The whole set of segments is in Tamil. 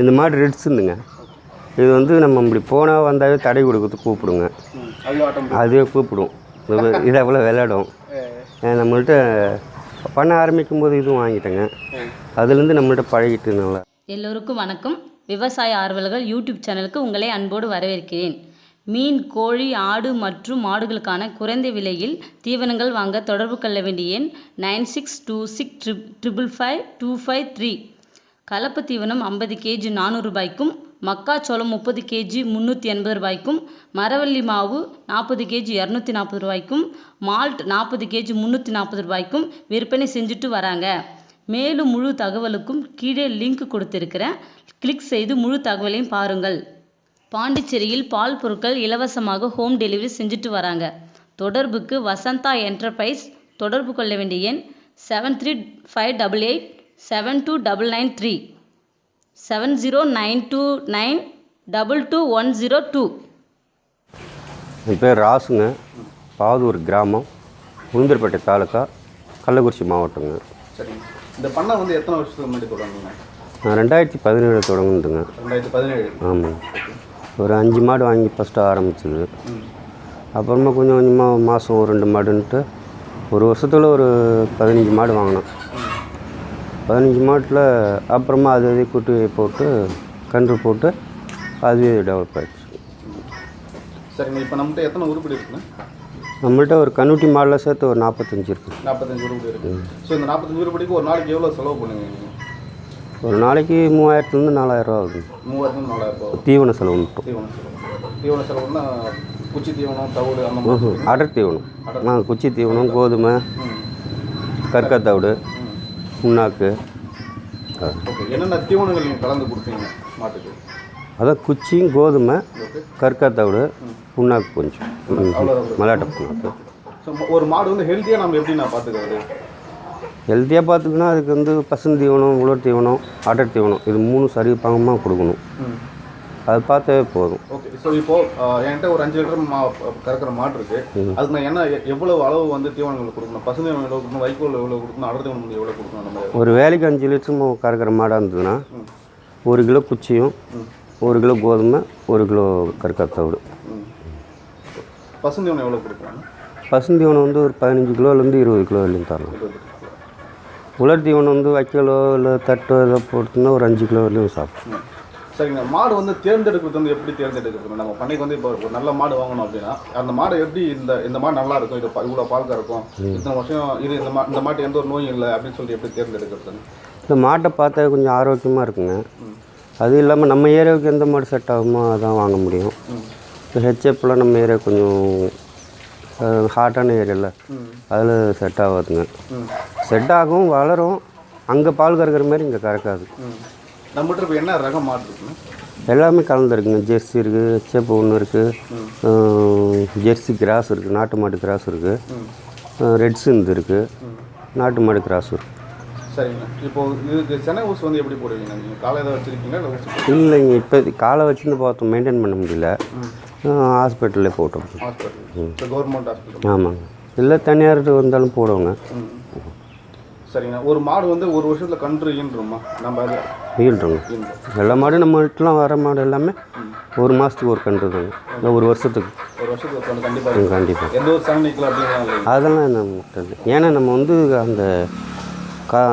இந்த மாடு ரெட்ஸுந்துங்க. இது வந்து நம்ம இப்படி போனால் வந்தாவே தடை கொடுக்குறது கூப்பிடுங்க. அதுவே கூப்பிடும். இதை போல் விளையாடும். நம்மள்கிட்ட பண்ண ஆரம்பிக்கும் போது இதுவும் வாங்கிட்டேங்க. அதுலேருந்து நம்மள்கிட்ட பழகிட்டு நல்லா. எல்லோருக்கும் வணக்கம். விவசாய ஆர்வலர்கள் யூடியூப் சேனலுக்கு உங்களை அன்போடு வரவேற்கிறேன். மீன், கோழி, ஆடு மற்றும் மாடுகளுக்கான குறைந்த விலையில் தீவனங்கள் வாங்க தொடர்பு கொள்ள வேண்டிய எண் 9626555253. கலப்பு தீவனம் 50 kg 400 ரூபாய்க்கும், மக்காச்சோளம் 30 kg 380 ரூபாய்க்கும், மரவள்ளி மாவு 40 kg 240 ரூபாய்க்கும், மால்ட் 40 kg 340 ரூபாய்க்கும் விற்பனை செஞ்சுட்டு வராங்க. மேலும் முழு தகவலுக்கும் கீழே லிங்க் கொடுத்திருக்கிறேன். கிளிக் செய்து முழு தகவலையும் பாருங்கள். பாண்டிச்சேரியில் பால் பொருட்கள் இலவசமாக ஹோம் டெலிவரி செஞ்சுட்டு வராங்க. தொடர்புக்கு வசந்தா என்டர்பிரைஸ். தொடர்பு கொள்ள வேண்டிய எண் 7358872993 7092922102. என் பேர் ராசுங்க. பாதூர் கிராமம், உளுந்தூர்பேட்டை தாலுக்கா, கள்ளக்குறிச்சி மாவட்டங்க. சரி, இந்த பண்ணை வந்து எத்தனை வருஷத்துக்கு முன்னாடி தொடங்குங்க? 2017 தொடங்குதுங்க. 2017? ஆமாங்க. ஒரு 5 மாடு வாங்கி ஃபஸ்ட்டு ஆரம்பிச்சிது. அப்புறமா கொஞ்சம் கொஞ்சமாக மாதம் ஒரு 2 மாடுன்ட்டு ஒரு வருஷத்தில் ஒரு 15 மாடு வாங்கினோம். 15 மாட்டில் அப்புறமா அது குட்டி போட்டு கன்று போட்டு அதுவே டெவலப் ஆகிடுச்சு. சரிங்க, இப்போ நம்மகிட்ட எத்தனை உருப்படி இருக்குண்ணா? நம்மள்கிட்ட ஒரு கண்ணுட்டி மாடலில் சேர்த்து ஒரு 45 இருக்குது. 45 உருப்படி இருக்குது. ஸோ இந்த 45 உருப்படிக்கு ஒரு நாளைக்கு எவ்வளோ செலவு பண்ணுவீங்க? ஒரு நாளைக்கு 3000-4000 ரூபா ஆகுது. 3000-4000 ரூபா தீவன செலவு மட்டும். தீவன செலவுன்னா குச்சி தீவனம், தவிடு, அந்த மாதிரி அடர் தீவனம். குச்சி தீவனம், கோதுமை, கற்கா தவிடு, புண்ணாக்கு. ஓகே, என்னென்ன தீவனங்கள் நீங்கள் கலந்து கொடுப்பீங்க மாட்டுக்கு? அதான் குச்சியும் கோதுமை, கற்கா தவிடு, புண்ணாக்கு, கொஞ்சம் மலாட்டை புண்ணாக்கு. ஸோ ஒரு மாடு வந்து ஹெல்த்தியாக நம்ம எப்படி நான் பார்த்துக்கிறது? ஹெல்த்தியாக பார்த்துக்கணும். அதுக்கு வந்து பசுந்து தீவனம், உலர் தீவனம், அடர் தீவனம், இது 3 சரி பாகமாக கொடுக்கணும். அது பார்த்தாவே போதும். ஓகே, ஸோ இப்போது என்கிட்ட ஒரு 5 லிட்டர் கறக்கிற மாடு இருக்குது. அதுக்கு நான் என்ன எவ்வளோ அளவு வந்து தீவனங்கள் கொடுக்கணும்? பசு தீவனம் எவ்வளோ கொடுக்கணும்? வைக்கோல் எவ்வளோ கொடுக்கணும்? அடர் தீவனம் எவ்வளோ கொடுக்கணும்? நம்ம ஒரு வேலைக்கு 5 லிட்டர் கறக்கிற மாடாக இருந்ததுன்னா 1 கிலோ குச்சியும், 1 கிலோ கோதுமை, 1 கிலோ கற்கா தவிடு. பசு தீவனம் எவ்வளோ கொடுக்குறாங்க? பசு தீவனம் வந்து ஒரு 15 கிலோலேருந்து 20 கிலோ வரையும் தரலாம். உலர் தீவனம் வந்து வைக்கலோ இல்லை தட்டோ இதை போட்டுன்னா ஒரு 5 கிலோ வரையும் சாப்பிடும். சரிங்க, மாடு வந்து தேர்ந்தெடுக்கிறது வந்து எப்படி தேர்ந்தெடுக்கிறது? நம்ம பண்ணைக்கு வந்து இப்போ ஒரு நல்ல மாடு வாங்கணும் அப்படின்னா அந்த மாடு எப்படி இந்த மாடு நல்லா இருக்கும், இது இவ்வளோ பால் கறக்கும், இத்தனை வருஷம் இது இந்த மாட்டு எந்த ஒரு நோயும் இல்லை அப்படின்னு சொல்லி எப்படி தேர்ந்தெடுக்கிறது? இந்த மாட்டை பார்த்தா கொஞ்சம் ஆரோக்கியமாக இருக்குங்க. அது இல்லாமல் நம்ம ஏரியாவுக்கு எந்த மாடு செட் ஆகுமோ அதான் வாங்க முடியும். இப்போ ஹெச்எஃப்லாம் நம்ம ஏரியா கொஞ்சம் ஹாட்டான ஏரியாவில் அதில் செட் ஆகாதுங்க. செட் ஆகும், வளரும். அங்கே பால் கறக்கிற மாதிரி இங்கே கறக்காது. நம்மகிட்ட இப்போ என்ன ரகம் மாடு இருக்குன்னு எல்லாமே கலந்துருக்குங்க. ஜெர்சி இருக்குது, ஹெச்எஃப் ஒன்று இருக்குது, ஜெர்சி கிராஸ் இருக்குது, நாட்டு மாடு கிராஸ் இருக்குது, ரெட் சிந்து இருக்குது, நாட்டு மாடு கிராஸ் இருக்குது. சரிங்க, இப்போது இதுக்கு செனை ஊசி வந்து எப்படி போடுவீங்க? நீங்கள் காலை ஏதாவது வச்சுருக்கீங்களா இல்லை ஊசி? இல்லைங்க, இப்போ காலை வச்சுருந்து பார்த்தோம், மெயின்டைன் பண்ண முடியல. ஹாஸ்பிட்டல்லே போட்டோம். Hospital, government hospital? ஆமாங்க. இல்லை தனியார் வந்தாலும் போடுவோங்க. சரிங்கண்ணா, ஒரு மாடு வந்து ஒரு வருஷத்தில் கன்று ஈன்றுமா? நம்ம அது ஈன்றுங்க. எல்லா மாடும் நம்ம வீட்டிலாம் வர மாடு எல்லாமே 1 மாதத்துக்கு ஒரு கன்று தாங்க. இல்லை ஒரு வருஷத்துக்கு. ஒரு வருஷத்துக்கு கண்டிப்பாக. கண்டிப்பாக. எந்த ஒரு சரணிக்கலாம் அப்படின்னா அதெல்லாம் நம்ம ஏன்னா நம்ம வந்து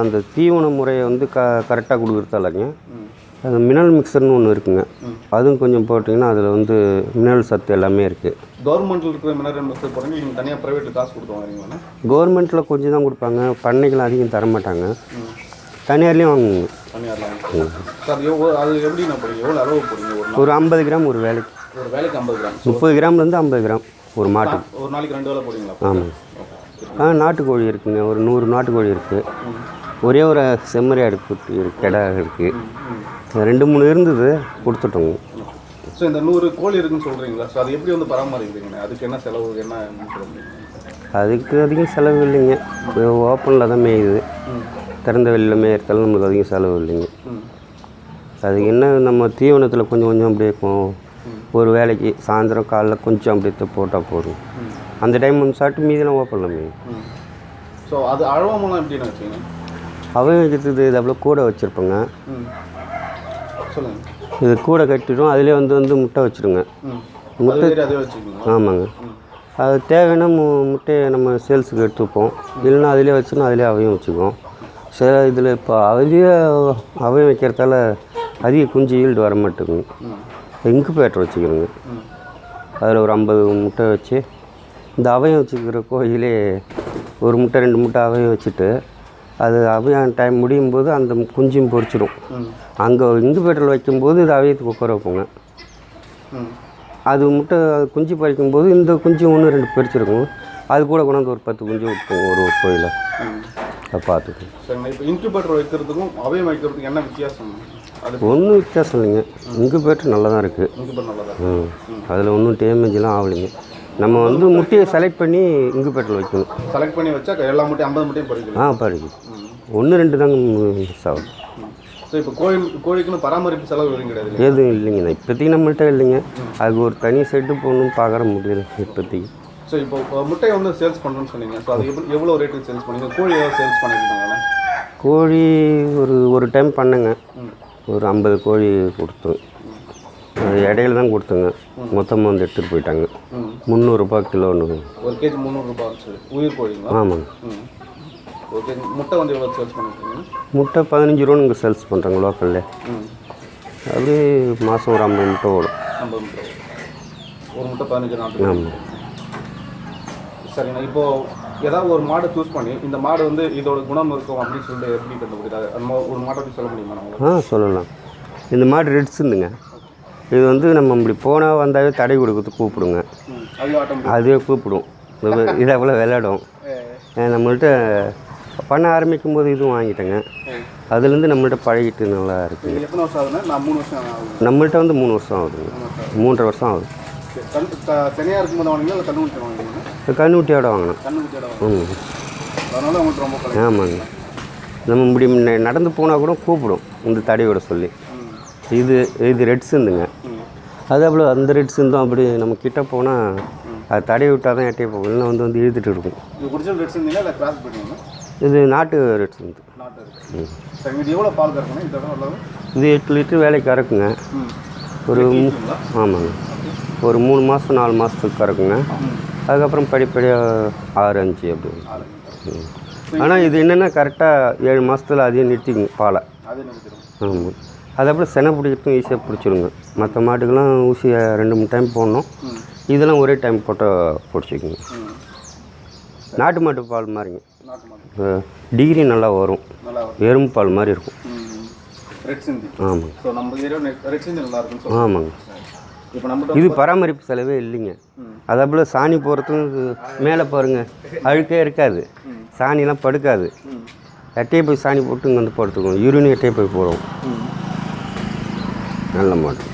அந்த தீவன முறையை வந்து கரெக்டாக கொடுக்குறதாலங்க அது மினரல் மிக்சர்னு ஒன்று இருக்குங்க. அதுவும் கொஞ்சம் போட்டிங்கன்னா அதில் வந்து மினரல் சத்து எல்லாமே இருக்குது. கவர்மெண்ட்டில் இருக்கிற மினரல் மிக்சர் போடுறீங்க, நீங்கள் தனியாக ப்ரைவேட்டில் காசு கொடுத்து வாங்குறீங்களா? கவர்மெண்ட்டில் கொஞ்சம் தான் கொடுப்பாங்க, பண்ணைகள் அதிகம் தரமாட்டாங்க. தனியார்லேயும் வாங்குங்க. தனியாரில் சார் அது எப்படி நான் போடுறீங்க? எவ்வளோ அளவு போடுறீங்க? ஒரு 50 கிராம் ஒரு வேலைக்கு. ஒரு வேலைக்கு 50 கிராம். 30 கிராம்லேருந்து 50 கிராம் ஒரு மாட்டுக்கு. ஒரு நாளைக்கு 2 வேலை போடுறீங்களா? ஆமாம். நாட்டுக்கோழி இருக்குங்க, ஒரு 100 நாட்டுக்கோழி இருக்குது. ஒரே ஒரு செம்மறி அடுப்பு கிடா இருக்குது. 2-3 இருந்தது, கொடுத்துட்டோங்க. ஸோ இந்த 100 கோழி இருக்குன்னு சொல்கிறீங்களா? ஸோ அது எப்படி வந்து பராமரிக்கிறீங்க? அதுக்கு என்ன செலவு, என்ன சொல்லுங்க? அதுக்கு அதிகம் செலவு இல்லைங்க. ஓப்பனில் தான் மேயுது. திறந்த வெளியில் மேயறதால நம்மளுக்கு அதிகம் செலவு இல்லைங்க. அதுக்கு என்ன நம்ம தீவனத்தில் கொஞ்சம் கொஞ்சம் அப்படியே ஒரு வேலைக்கு சாயந்தரம் காலைல கொஞ்சம் அப்படியே போட்டால் போதும். அந்த டைம் வந்து சாப்பிட்டு மீதெல்லாம் ஓப்பனில் மேயும். ஸோ அது அளவமெல்லாம் எப்படின்னு வச்சுங்க? அவன் வைக்கிறது இது அவ்வளோ கூட வச்சுருப்பேங்க. சொல்லுங்கள். இது கூடை கட்டிடும், அதிலே வந்து முட்டை வச்சுருங்க. முட்டை அதே வச்சுக்கோங்க. ஆமாங்க. அது தேவைன்னா முட்டையை நம்ம சேல்ஸுக்கு எடுத்துப்போம், இல்லைன்னா அதிலே வச்சுன்னா அதிலே அவையும் வச்சுக்குவோம். சில இதில் இப்போ அவையும் வைக்கிறதால அதிக குஞ்சு ஈல்டு வர மாட்டேங்குங்க. இன்குபேட்டர் வச்சுக்கிறோங்க, அதில் ஒரு 50 முட்டை வச்சு இந்த அவையம் வச்சுக்கிற கோழிலே ஒரு முட்டை 2 முட்டை அவையம் வச்சுட்டு அது அவையம் டைம் முடியும் போது அந்த குஞ்சும் பொரிச்சிடும். அங்கே இன்குபேட்டரில் வைக்கும்போது இது அவையத்துக்கு உட்கார வைப்போங்க. அது முட்டை குஞ்சு பறிக்கும்போது இந்த குஞ்சு 1-2 பறிச்சிருக்கும், அது கூட கொண்டாந்து ஒரு 10 குஞ்சு விட்டுருங்க ஒரு கோயிலில். அதை பார்த்துக்கோங்க. சரிங்க. இப்போ இன்குபேட்டர் வைக்கிறதுக்கும் அவையம் வைக்கிறதுக்கும் என்ன வித்தியாசம்? அது ஒன்றும் வித்தியாசம் இல்லைங்க. இன்குபேட்டர் நல்லா தான் இருக்குது. இன்குபேட்டர் நல்லா தான். அதில் ஒன்றும் டேமேஜெலாம் ஆகலைங்க. நம்ம வந்து முட்டையை செலக்ட் பண்ணி இன்குபேட்டரில் வைக்கணும். செலக்ட் பண்ணி வச்சா எல்லா முட்டையும் 50 முட்டையும் பறிக்கலாம். பறிக்கும். 1-2 தாங்க மிஸ் ஆகும். ஸோ இப்போ கோழிக்குன்னு பராமரிப்பு செலவு எதுவும் கிடையாது? எதுவும் இல்லைங்கண்ணா, இப்போதைக்கு நம்மள்கிட்ட இல்லைங்க. அதுக்கு ஒரு தனி செட்டு போகணும் பார்க்குற முடியல இப்போதைக்கு. ஸோ இப்போ முட்டையை வந்து சேல்ஸ் பண்ணுறோன்னு சொன்னீங்க. ஸோ அது எவ்வளோ ரேட்டுக்கு சேல்ஸ் பண்ணீங்க? கோழி ஏதாவது சேல்ஸ் பண்ணியிருந்தாங்களே? கோழி ஒரு டைம் பண்ணேங்க, ஒரு 50 கோழி கொடுத்தோம். அது இடையில தான் கொடுத்தோங்க, மொத்தமாக வந்து எடுத்துகிட்டு போயிட்டாங்க. 300 ரூபாய் கிலோன்னு. ஒரு கேஜி 300 ரூபாய் இருந்துச்சு. உயிர் கோழிங்களா? ஆமாங்க. ஓகே. முட்டை வந்து எவ்வளோ சேல்ஸ் பண்ணிருக்கீங்க? முட்டை 15 ரூபான்னு இங்கே சேல்ஸ் பண்ணுறாங்க லோக்கலில். அப்படியே மாதம் ஒரு 50 முட்டை ஓடும். 50 முட்டை, ஒரு முட்டை 15 நாள். ஆமாம். சரிண்ணா. இப்போது ஏதாவது ஒரு மாடை சூஸ் பண்ணி இந்த மாடு வந்து இதோட குணம் இருக்கும் அப்படின்னு சொல்லிட்டு எப்படி கண்டுபிடிக்காது? அந்த ஒரு மாடை பற்றி சொல்ல முடியுமா நம்மளுக்கு? சொல்லலாம். இந்த மாடு ரெட்ஸுந்துங்க. இது வந்து நம்ம இப்படி போனால் வந்தாவே தடை கொடுக்கறதுக்கு கூப்பிடுங்க. அதுவே கூப்பிடும், இதை போல் விளையாடும். நம்மள்கிட்ட பண்ண ஆரம்பிக்கும் போது இதுவும் வாங்கிட்டேங்க. அதுலேருந்து நம்மள்கிட்ட பழகிட்டு நல்லா இருக்குங்க. எத்தனை வருஷம் ஆகுதுன்னா? நான் 3 வருஷம் ஆகுது. நம்மள்கிட்ட வந்து 3 வருஷம் ஆகுதுங்க. 3.5 வருஷம் ஆகுது. தனியாக இருக்கும்போது வாங்கினீங்களா இல்லை கண்ணுக்குட்டி வாங்கினீங்களா? கண்ணுக்குட்டியோட வாங்கினேன். கண்ணுக்குட்டியோட அதனால உங்களுக்கு ரொம்ப பழக்கம். ஆமாங்க. நம்ம இப்படி நடந்து போனால் கூட கூப்பிடும் இந்த தடையோட சொல்லி. இது ரெட்ஸுந்துங்க. அது அவ்வளோ அந்த ரெட்ஸுந்தும் அப்படி நம்ம கிட்டே போனால் அது தடை விட்டால் தான் எட்டையே போகும், இல்லைன்னா வந்து இழுத்துட்டு இருக்கும். இது ஒரிஜினல் ரெட்ஸுங்களா இல்லை கிராஸ் பண்ணிங்களா? இது நாட்டு ரெட்ஸுந்து. சரி. இது எவ்வளோ பால் கறக்குங்க இந்த தடவை? இது 8 லிட்டர் வேலைக்கு கறக்குங்க. ஒரு ஆமாங்க, ஒரு 3 மாதம் 4 மாதத்துக்கு கறக்குங்க. அதுக்கப்புறம் படிப்படியாக 6-5 அப்படி. ஆனால் இது என்னென்னா கரெக்டாக 7 மாதத்தில் அதையும் நிறுத்திக்குங்க பாலை. ஆமாம். அது அப்புறம் செனை பிடிக்கிறதுக்கும் ஈஸியாக பிடிச்சிருங்க. மற்ற மாட்டுக்கெல்லாம் ஊசியை 2-3 டைம் போடணும், இதெல்லாம் ஒரே டைம் போட்டால் பிடிச்சிக்குங்க. நாட்டு மாட்டு பால் மாதிரிங்க, டிகிரி நல்லா வரும், எறும்பு பால் மாதிரி இருக்கும். ஆமாங்க. ஆமாங்க. இது பராமரிப்பு செலவே இல்லைங்க. அதே போல் சாணி போகிறதுக்கு மேலே பாருங்கள் அழுக்கே இருக்காது, சாணிலாம் படுக்காது. எட்டையை போய் சாணி போட்டு இங்கே வந்து படுத்துக்கணும், யூரின் எட்டையை போய் போடுவோம். நல்ல மாட்டு.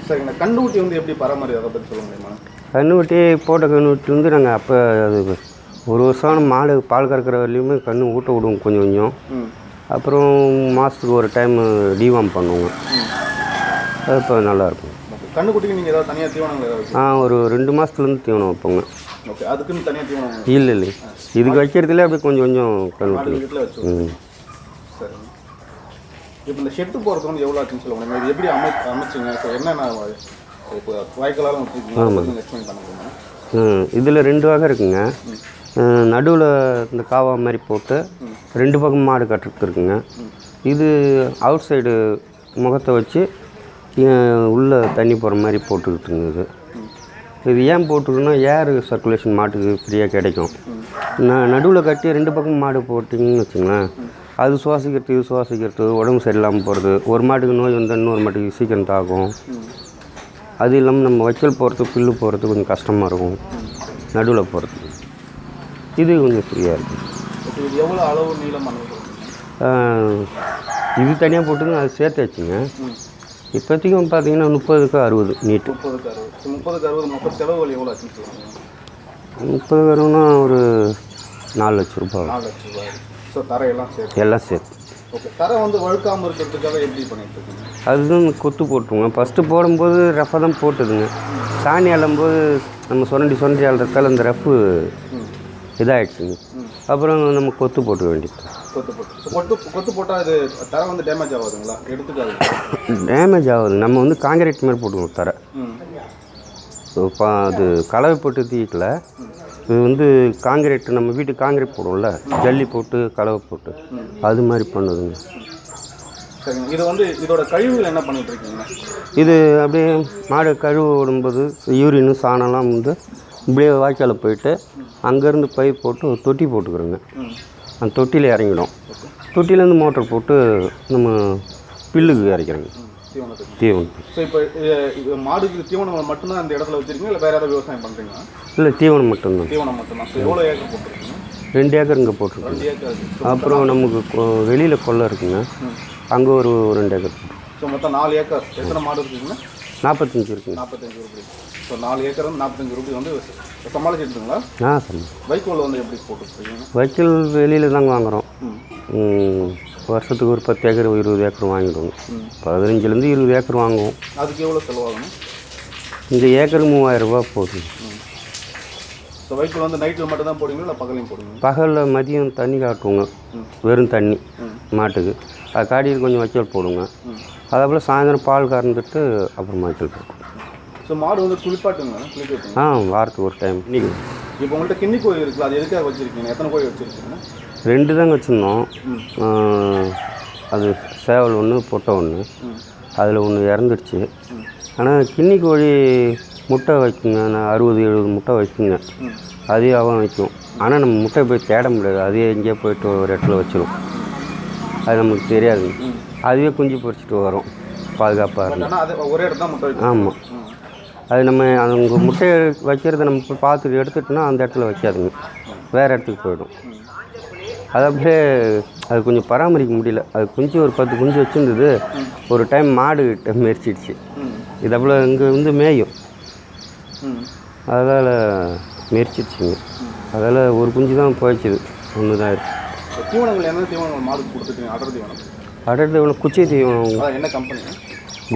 சரிங்க. கண்ணுக்குட்டி வந்து எப்படி பராமரி அதை பற்றி சொல்ல முடியுமா? கண்ணுக்குட்டி போட்ட கண்ணுக்குட்டி வந்து நாங்கள் அப்போ அது 1 வருஷம் மாடு பால் கறக்கிற வரலையுமே கண்ணு ஊட்ட விடுவோம் கொஞ்சம் கொஞ்சம். அப்புறம் மாதத்துக்கு ஒரு டைம் டிவார்ம் பண்ணுவோங்க. அது இப்போ நல்லாயிருக்கும். கண்ணுக்குட்டிக்கு நீங்கள் ஏதாவது தனியாக தீவனங்கள் ஏதாவது? ஒரு 2 மாதத்துலேருந்து தீவனம் வைப்போங்க. ஓகே. அதுக்குன்னு தனியாக தீவனம்? இல்லை, இதுக்கு வைக்கிறதுல அப்படியே கொஞ்சம் கொஞ்சம் கண்ணுக்குட்டி. சரி. இப்போ இந்த ஷெட்டு போகிறது வந்து எவ்வளோ ஆச்சுன்னு சொல்ல முடியுமா? இது எப்படி அமைச்சிங்க? ஸோ என்னென்ன இப்போ வாய்க்கலாலும் எக்ஸ்பிளைன் பண்ண முடியுமா? இதில் 2 வகை இருக்குங்க. நடுவில் இந்த காவா மாதிரி போட்டு 2 பக்கம் மாடு கட்டுறது இருக்குங்க. இது அவுட் சைடு முகத்தை வச்சு உள்ளே தண்ணி போகிற மாதிரி போட்டுக்கிட்டுங்க. இது ஏன் போட்டுருக்குன்னா ஏர் சர்க்குலேஷன் மாட்டுக்கு ஃப்ரீயாக கிடைக்கும். நடுவில் கட்டி 2 பக்கம் மாடு போட்டிங்கன்னு வச்சுங்களேன், அது சுவாசிக்கிறது இது சுவாசிக்கிறது உடம்பு சரியில்லாமல் போகிறது. ஒரு மாட்டுக்கு நோய் வந்தால் இன்னொரு மாட்டுக்கு சீக்கிரம் தாக்கும். அது இல்லாமல் நம்ம வைக்கல் போகிறதுக்கு புல்லு போகிறதுக்கு கொஞ்சம் கஷ்டமாக இருக்கும் நடுவில் போகிறதுக்கு. இது கொஞ்சம் ஃப்ரீயாக இருக்கும். எவ்வளோ அளவு நீளம்? இது தனியாக போட்டுங்க, அது சேர்த்து வச்சுங்க. இப்போதைக்கும் பார்த்தீங்கன்னா 30க்கு 60 நீட்டு. 30க்கு 60 மொத்த செலவு எவ்வளோ ஆச்சுன்னு சொல்லுவாங்க? 30 வரும்னா ஒரு 4 லட்சம் ரூபாய். 4 லட்ச ரூபாய். ஸோ தரையெல்லாம் சேர்த்து? எல்லாம் சேர்த்து. ஓகே. தரை வந்து வழுக்காமல் இருக்கிறதுக்காக எப்படி பண்ணிட்டு இருக்கீங்க? அதுதான் கொத்து போட்டுருங்க. ஃபஸ்ட்டு போடும்போது ரஃபாக தான் போட்டுதுங்க. சாணி அள்ளும்போது நம்ம சுரண்டி அள்ளுறதால அந்த ரஃப்பு இதாகிடுச்சுங்க. அப்புறம் நம்ம கொத்து போட்டுக்க வேண்டியது. கொத்து போட்டால் அது தர வந்து டேமேஜ் ஆகாதுங்களா? எடுத்துக்காது. டேமேஜ் ஆகுது. நம்ம வந்து காங்கிரீட் மாதிரி போட்டுக்கணும் தர. அது கலவை போட்டு தீக்கல. இது வந்து காங்கிரீட், நம்ம வீட்டுக்கு காங்கிரீட் போடுவோம்ல, ஜல்லி போட்டு கலவை போட்டு அது மாதிரி பண்ணுதுங்க. சரிங்க. இது வந்து இதோட கழிவுகள் என்ன பண்ணிட்டு இருக்கீங்க? இது அப்படியே மாடு கழுவு விடும்போது யூரின் சாணம்லாம் வந்து இப்படியே வாய்க்கால் போயிட்டு அங்கேருந்து பைப் போட்டு ஒரு தொட்டி போட்டுக்கிறோங்க. அந்த தொட்டியில் இறங்கிடும். தொட்டிலேருந்து மோட்டர் போட்டு நம்ம பில்லுக்கு இறக்கிறோங்க, தீவனம். ஸோ இப்போ மாடுக்கு தீவனம் மட்டும்தான் அந்த இடத்துல வச்சுருக்கீங்க, இல்லை வேறு ஏதாவது விவசாயம் பண்ணுறீங்களா? இல்லை, தீவனம் மட்டும்தான். தீவனம் மட்டும்தான். ஸோ எவ்வளோ ஏக்கர் போட்டுருக்கீங்க? 2 ஏக்கர் இங்கே போட்டிருக்கோம். 2 ஏக்கர். அப்புறம் நமக்கு வெளியில் கொல்லை இருக்குங்க, அங்கே ஒரு 2 ஏக்கர். ஸோ மொத்தம் 4 ஏக்கர். எத்தனை மாடு இருக்குதுங்க? 45 இருக்குங்க. 45 ரூபாய். ஸோ 4 ஏக்கர் வந்து 45 ரூபாய் வந்து சமாளிச்சுட்டுங்களா? வைக்கோல் வந்து எப்படி போட்டுருக்கீங்க? வைக்கோல் வெளியில் தாங்க வாங்குகிறோம். வருஷத்துக்கு ஒரு 10 ஏக்கர் 20 ஏக்கர் வாங்கிடுவோம். 15லேருந்து 20 ஏக்கர் வாங்குவோம். அதுக்கு எவ்வளோ செலவாகணும்? இந்த ஏக்கருக்கு 3000 ரூபா போகுது. ஸோ வைக்கோல் வந்து நைட்டில் மட்டும் தான் போடுவீங்களா, இல்லை பகலையும் போடுவீங்க? பகலில் மதியம் தண்ணி காட்டுவோங்க, வெறும் தண்ணி மாட்டுக்கு. அது காட்டிட்டு கொஞ்சம் வைக்கோல் போடுங்க. அதேபோல் சாயந்தரம் பால் கறந்துட்டு அப்புறம் வைக்கோல் போடுவோம். ஸோ மாடு வந்து குளிப்பாட்டுங்க, குளிக்க வைப்பீங்க? வாரத்துக்கு ஒரு டைம். இப்போ உங்கள்கிட்ட கிண்ணி கோழி இருக்குல்ல, அது எதுக்காக வச்சுருக்கீங்க? எத்தனை கோழி வச்சுருக்கீங்க? 2 தாங்க வச்சுருந்தோம். அது சேவல் ஒன்று, பொட்டை ஒன்று. அதில் ஒன்று இறந்துடுச்சு. ஆனால் கிண்ணி கோழி முட்டை வைக்குங்க. நான் 60-70 முட்டை வைக்குங்க. அதே அவன் வைக்கும். ஆனால் நம்ம முட்டை போய் தேட முடியாது. அதே எங்கேயோ போய்ட்டு ஒரு இடத்துல வச்சிடும். அது நமக்கு தெரியாதுங்க. அதுவே குஞ்சு பொறிச்சிட்டு வரும், பாதுகாப்பாக இருக்கும். ஒரே இடத்துல முட்டை வைக்கும். ஆமாம். அது நம்ம அவங்க முட்டையை வைக்கிறத நம்ம பார்த்துட்டு எடுத்துட்டோன்னா அந்த இடத்துல வைக்காதுங்க, வேறு இடத்துக்கு போயிடும். அது அப்படியே அது கொஞ்சம் பராமரிக்க முடியல. அது குஞ்சு ஒரு 10 குஞ்சு வச்சுருந்தது. ஒரு டைம் மாடு கிட்ட மெரிச்சிடுச்சு. இது அவ்வளோ இங்கே வந்து மேயும், அதனால் மெரிச்சிடுச்சுங்க. அதால் ஒரு குஞ்சு தான் போயிடுச்சுது, ஒன்று தான் இருக்குது. தீவனங்கள் என்ன தீவனங்கள் மாடு கொடுத்துருக்கீங்க? அடர் தீவனம். அடர் தீவனம் குச்சி தீவனம். என்ன கம்பெனி?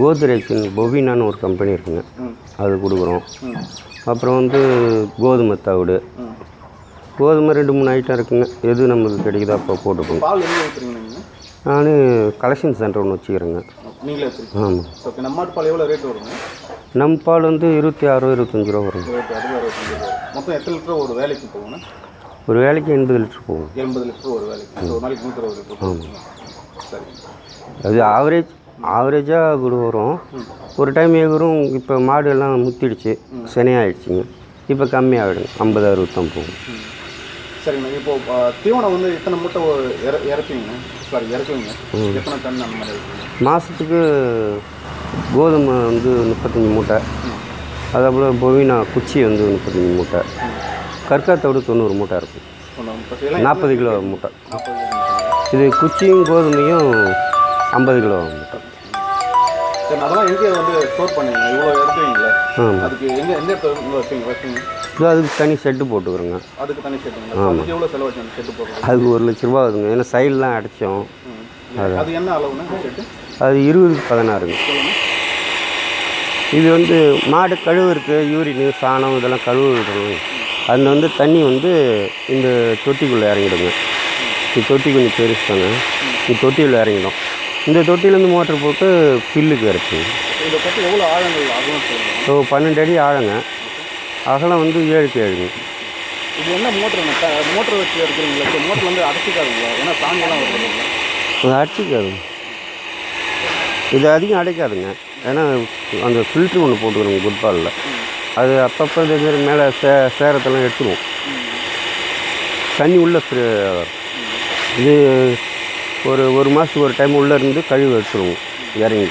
கோத்ரேஜ்னு பொவினான்னு ஒரு கம்பெனி இருக்குங்க, அது கொடுக்குறோம். அப்புறம் வந்து கோதுமை தவிடு, கோதுமை 2-3 ஐட்டம் இருக்குங்க. எது நம்மளுக்கு கிடைக்குதோ அப்போ போட்டுக்கோங்க. பால் எங்கே வைக்கிறீங்க நீங்கள்? நான் கலெக்ஷன் சென்டர் ஒன்று வச்சுக்கிறேங்க. நீங்களே வச்சுருக்கீங்க? ஆமாம். ஓகே. நம்ம மாட்டு பால் எவ்வளோ ரேட் வருங்க? நம்ம பால் வந்து 26-25 ரூபா வரும். 26-25 ரூபா. மொத்தம் எத்தனை லிட்டர் ஒரு வேலைக்கு போகுங்க? ஒரு வேலைக்கு 80 லிட்டர் போகும். 80 லிட்டர் ஒரு வேலைக்கு. ஒரு நாளைக்கு 120 லிட்டர். ஆமாம். சரி. அது ஆவரேஜாக கூட வரும். ஒரு டைம் ஏகரும். இப்போ மாடு எல்லாம் முத்திடுச்சு, சினையாயிடுச்சுங்க. இப்போ கம்மியாகிடும், 50-60 தான் போகும். சரிங்க. இப்போது தீவனம் வந்து எத்தனை மூட்டை இறக்குவீங்க? எத்தனை டன் அந்த மாதிரி? மாதத்துக்கு கோதுமை வந்து 35 மூட்டை. அதேபோல் பொவினா குச்சி வந்து 35 மூட்டை. கற்காத்தோடு 90 மூட்டை இருக்கும். 40 கிலோ மூட்டை. இது குச்சியும் கோதுமையும் 50 கிலோ மூட்டை. சரி. அதெல்லாம் எங்கே வந்து ஸ்டோர் பண்ணுவீங்க? இவ்வளோ இறக்குவீங்களா? அதுக்கு எந்த இடத்துல வைப்பீங்க? அதுக்கு தனி ஷெட்டு போட்டுக்கிறோங்க. அதுக்கு தனி ஷெட்டுங்களா? அதுக்கு எவ்வளோ செலவாச்சு அந்த ஷெட்டு போடுறது? அதுக்கு 1 லட்ச ரூபா ஆகுதுங்க. ஏன்னா சைடெலாம் அடித்தோம். அது என்ன அளவுன்னு ஷெட்டு? அது 20-16ங்க. இது வந்து மாடு கழுவுறதுக்கு யூரின் சாணம் இதெல்லாம் கழுவுறதுங்க. அதில் வந்து தண்ணி வந்து இந்த தொட்டிக்குள்ளே இறங்கிடுங்க. இந்த தொட்டி கொஞ்சம் பெருசுதாங்க. இந்த தொட்டியில் இறங்கிடும். இந்த தொட்டிலேருந்து மோட்டர் போட்டு பில்லுக்கு இறக்குங்க. இந்த தொட்டி எவ்வளோ ஆழங்கள் ஆகும்? ஸோ 12 அடி ஆழங்க. அகலம் வந்து 7க்கு 7ங்க. இது என்ன மோட்டருங்க? மோட்டர் வச்சு எடுக்கிறீங்களா? இப்போ மோட்டர் வந்து அடைச்சிக்காதுங்களா? ஏன்னா சாமியெல்லாம் வருதுங்களா? அது அடைச்சிக்காதுங்க. இது அதிகம் அடைக்காதுங்க. ஏன்னா அந்த ஃபில்ட்ரு ஒன்று போட்டுக்கிறோங்க குட்பாலில். அது அப்பப்போ இது மேலே சேரத்தெல்லாம் எடுத்துருவோம். தண்ணி உள்ளே இது ஒரு மாதத்துக்கு ஒரு டைம் உள்ளே இருந்து கழிவு எடுத்துருவோம் இறங்கி.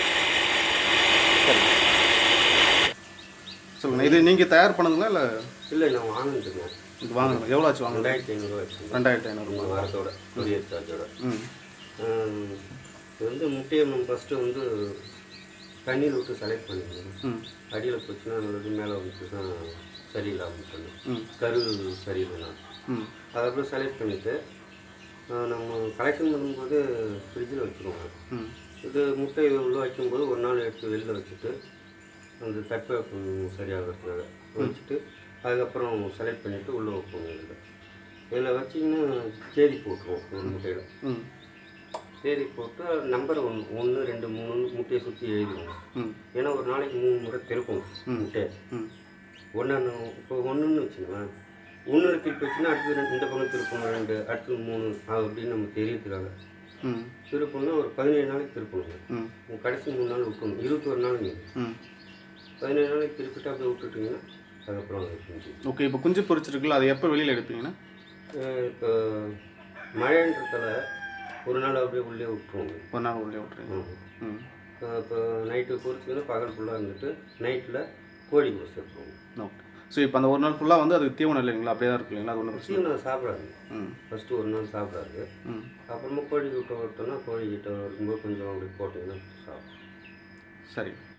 சொல்லுங்கள். இது நீங்கள் தயார் பண்ணுங்களா இல்லை? இல்லை, நான் வாங்கிட்டுங்க. இது வாங்கணும். எவ்வளோ ஆச்சு வாங்க? 2500 2500 வாரத்தோட கொரியர் சார்ஜோட. இது வந்து முட்டையை ஃபஸ்ட்டு வந்து தண்ணியில் விட்டு செலக்ட் பண்ணிக்கணும். அடியில் போச்சுன்னா நல்லது, மேலே வந்துச்சுன்னா சரியில்லாமல் பண்ணும். கரு சரியில்லைனா அதுக்கப்புறம் செலக்ட் பண்ணிவிட்டு நம்ம கலெக்ஷன் பண்ணும்போது ஃப்ரிட்ஜில் வச்சுருவோங்க. இது முட்டை உள்ளே வைக்கும்போது ஒரு நாள் எடுத்து வெளியில் வச்சுட்டு அந்த தட்பவெப்பம் சரியாகிறதுக்காக வச்சுட்டு அதுக்கப்புறம் செலக்ட் பண்ணிவிட்டு உள்ளே வைப்போங்க. இதில் இதில் வச்சிங்கன்னா தேதி போட்டுருவோம் ஒரு முட்டையில். ம் தேதி போட்டு நம்பர் 1 2 3 முட்டையை சுற்றி எழுதிடுவோம். ஏன்னா ஒரு நாளைக்கு 3 முறை திருப்பணும் முட்டையை. ஒன்று இப்போ ஒன்றுன்னு வச்சுக்கோங்களேன், 1 திருப்பி வச்சுன்னா அடுத்தது இந்த பக்கம் திருப்பணும் 2, அடுத்தது 3 அப்படின்னு நம்ம தெரியறதுக்காக திருப்பணும்னா ஒரு 17 நாளைக்கு திருப்பணுங்க. கடைசி 3 நாள் விட்டுணும், 21 நாளுங்க. 17 நாளைக்கு திருப்பிட்டு அப்படியே விட்டுட்டிங்கன்னா அதுக்கப்புறம் அது குஞ்சு. ஓகே. இப்போ குஞ்சு பொரிச்சிருக்குல்ல, அதை எப்போ வெளியில் எடுப்பீங்கன்னா? இப்போ மழைன்றதால ஒரு நாள் அப்படியே உள்ளே விட்டுருவோங்க. ஒரு நாள் உள்ளே விட்டுருங்க. இப்போ நைட்டு பொரிச்சிங்கன்னா பகல் ஃபுல்லாக இருந்துட்டு நைட்டில் கோழி பொரிச்சு எடுத்துருவோம். ஓகே. ஸோ இப்போ அந்த ஒரு நாள் ஃபுல்லாக வந்து அதுக்கு தீவனம் இல்லைங்களா, அப்படியே தான் இருக்கு இல்லைங்களா? அது ஒன்றும் தீவனம் சாப்பிடாது. ஃபஸ்ட்டு ஒரு நாள் சாப்பிடாது. அப்புறமா கோழி விட்ட விட்டோன்னா கோழிக்கிட்ட இருக்கும்போது கொஞ்சம் அப்படி போட்டிங்கன்னா சாப்பிடும். சரி.